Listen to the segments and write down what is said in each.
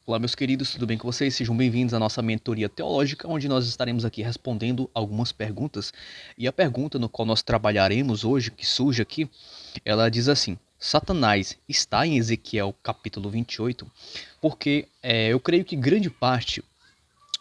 Olá, meus queridos, tudo bem com vocês? Sejam bem-vindos à nossa mentoria teológica, onde nós estaremos aqui respondendo algumas perguntas. E a pergunta no qual nós trabalharemos hoje, que surge aqui, ela diz assim: Satanás está em Ezequiel capítulo 28? Porque eu creio que grande parte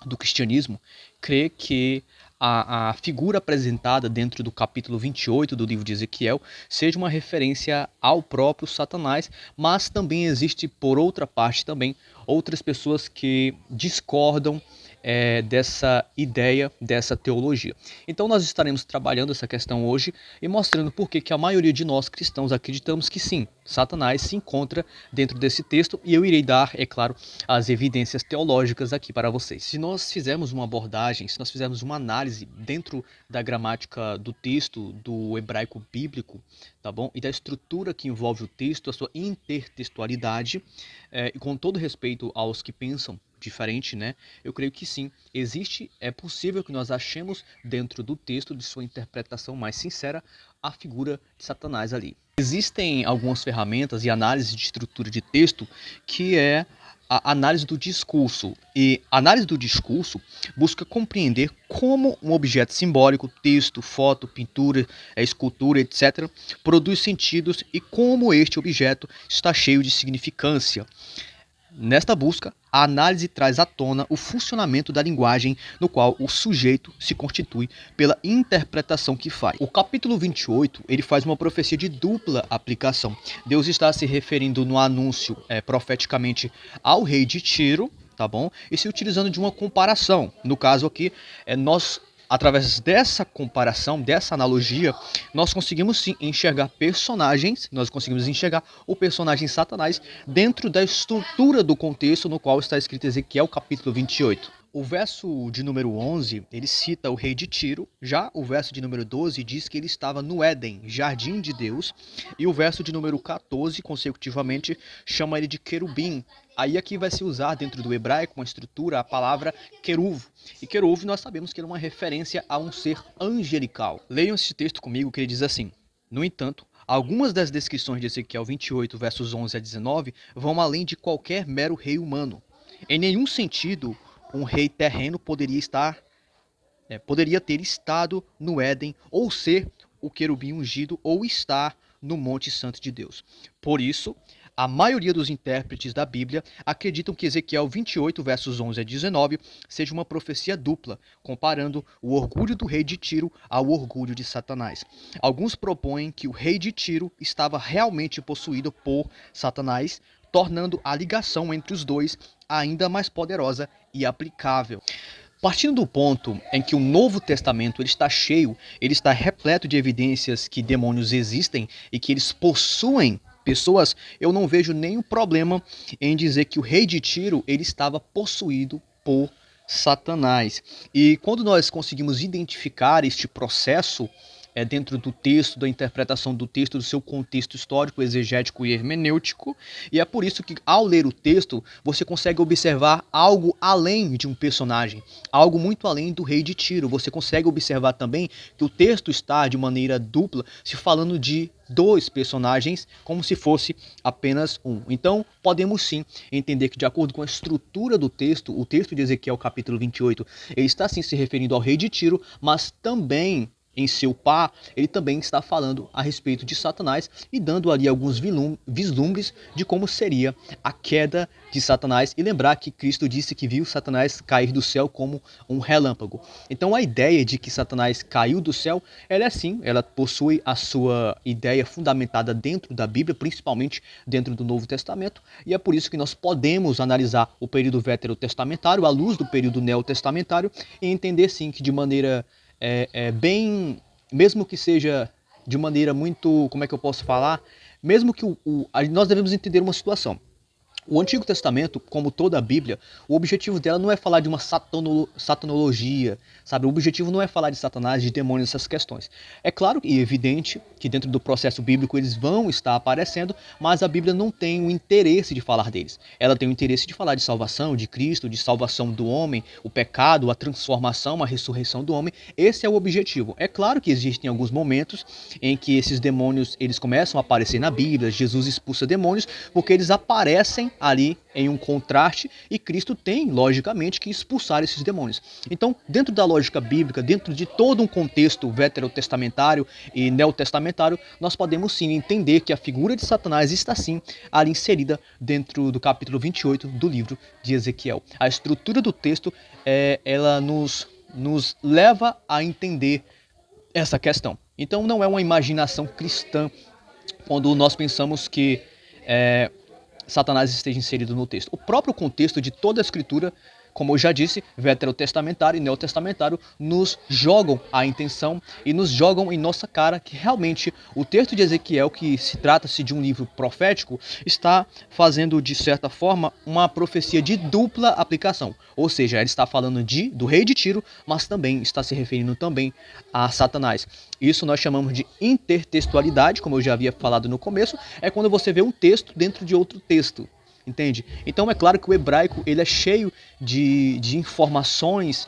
do cristianismo crê que a figura apresentada dentro do capítulo 28 do livro de Ezequiel seja uma referência ao próprio Satanás, mas também existe, por outra parte, também outras pessoas que discordam dessa ideia, dessa teologia. Então nós estaremos trabalhando essa questão hoje e mostrando por que a maioria de nós cristãos acreditamos que sim, Satanás se encontra dentro desse texto, e eu irei dar, é claro, as evidências teológicas aqui para vocês. Se nós fizermos uma abordagem, se nós fizermos uma análise dentro da gramática do texto, do hebraico bíblico, tá bom? E da estrutura que envolve o texto, a sua intertextualidade, e com todo respeito aos que pensam diferente, né? Eu creio que sim, é possível que nós achemos dentro do texto, de sua interpretação mais sincera, a figura de Satanás ali. Existem algumas ferramentas e análise de estrutura de texto que é a análise do discurso. E a análise do discurso busca compreender como um objeto simbólico, texto, foto, pintura, escultura, etc., produz sentidos e como este objeto está cheio de significância. Nesta busca, a análise traz à tona o funcionamento da linguagem no qual o sujeito se constitui pela interpretação que faz. O capítulo 28, ele faz uma profecia de dupla aplicação. Deus está se referindo no anúncio profeticamente ao rei de Tiro, tá bom? E se utilizando de uma comparação. No caso aqui, através dessa comparação, dessa analogia, nós conseguimos sim enxergar personagens, nós conseguimos enxergar o personagem Satanás dentro da estrutura do contexto no qual está escrito Ezequiel capítulo 28. O verso de número 11, ele cita o rei de Tiro, já o verso de número 12 diz que ele estava no Éden, jardim de Deus, e o verso de número 14, consecutivamente, chama ele de querubim. Aí aqui vai se usar dentro do hebraico uma estrutura, a palavra queruv. E queruv nós sabemos que é uma referência a um ser angelical. Leiam esse texto comigo que ele diz assim: No entanto, algumas das descrições de Ezequiel 28, versos 11 a 19, vão além de qualquer mero rei humano. Em nenhum sentido um rei terreno poderia ter estado no Éden, ou ser o querubim ungido, ou estar no Monte Santo de Deus. Por isso, a maioria dos intérpretes da Bíblia acreditam que Ezequiel 28, versos 11 a 19, seja uma profecia dupla, comparando o orgulho do rei de Tiro ao orgulho de Satanás. Alguns propõem que o rei de Tiro estava realmente possuído por Satanás, tornando a ligação entre os dois ainda mais poderosa e aplicável. Partindo do ponto em que o Novo Testamento ele está repleto de evidências que demônios existem e que eles possuem pessoas, eu não vejo nenhum problema em dizer que o rei de Tiro ele estava possuído por Satanás. E quando nós conseguimos identificar este processo dentro do texto, da interpretação do texto, do seu contexto histórico, exegético e hermenêutico. E é por isso que, ao ler o texto, você consegue observar algo além de um personagem, algo muito além do rei de Tiro. Você consegue observar também que o texto está, de maneira dupla, se falando de dois personagens, como se fosse apenas um. Então, podemos sim entender que, de acordo com a estrutura do texto, o texto de Ezequiel, capítulo 28, ele está sim se referindo ao rei de Tiro, mas também em seu par, ele também está falando a respeito de Satanás e dando ali alguns vislumbres de como seria a queda de Satanás. E lembrar que Cristo disse que viu Satanás cair do céu como um relâmpago. Então a ideia de que Satanás caiu do céu, ela é sim, ela possui a sua ideia fundamentada dentro da Bíblia, principalmente dentro do Novo Testamento, e é por isso que nós podemos analisar o período veterotestamentário à luz do período neotestamentário e entender sim que de maneira bem, mesmo que seja de maneira muito, como é que eu posso falar, mesmo que nós devemos entender uma situação. O Antigo Testamento, como toda a Bíblia, o objetivo dela não é falar de uma satanologia, sabe? O objetivo não é falar de Satanás, de demônios, essas questões. É claro e evidente que dentro do processo bíblico eles vão estar aparecendo, mas a Bíblia não tem o interesse de falar deles. Ela tem o interesse de falar de salvação, de Cristo, de salvação do homem, o pecado, a transformação, a ressurreição do homem. Esse é o objetivo. É claro que existem alguns momentos em que esses demônios eles começam a aparecer na Bíblia, Jesus expulsa demônios, porque eles aparecem ali em um contraste e Cristo tem, logicamente, que expulsar esses demônios. Então, dentro da lógica bíblica, dentro de todo um contexto veterotestamentário e neotestamentário, nós podemos sim entender que a figura de Satanás está sim ali inserida dentro do capítulo 28 do livro de Ezequiel. A estrutura do texto, ela nos leva a entender essa questão. Então não é uma imaginação cristã quando nós pensamos que Satanás esteja inserido no texto. O próprio contexto de toda a escritura, como eu já disse, veterotestamentário e neotestamentário, nos jogam a intenção e nos jogam em nossa cara que realmente o texto de Ezequiel, que se trata-se de um livro profético, está fazendo, de certa forma, uma profecia de dupla aplicação. Ou seja, ele está falando do rei de Tiro, mas também está se referindo também a Satanás. Isso nós chamamos de intertextualidade, como eu já havia falado no começo, é quando você vê um texto dentro de outro texto. Entende? Então é claro que o hebraico ele é cheio de informações,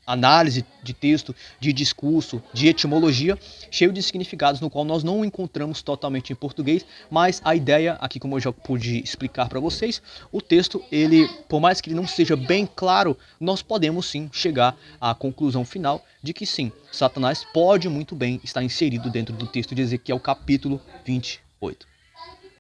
análise de texto, de discurso, de etimologia, cheio de significados no qual nós não encontramos totalmente em português, mas a ideia, aqui como eu já pude explicar para vocês, o texto, ele, por mais que ele não seja bem claro, nós podemos sim chegar à conclusão final de que sim, Satanás pode muito bem estar inserido dentro do texto de Ezequiel capítulo 28.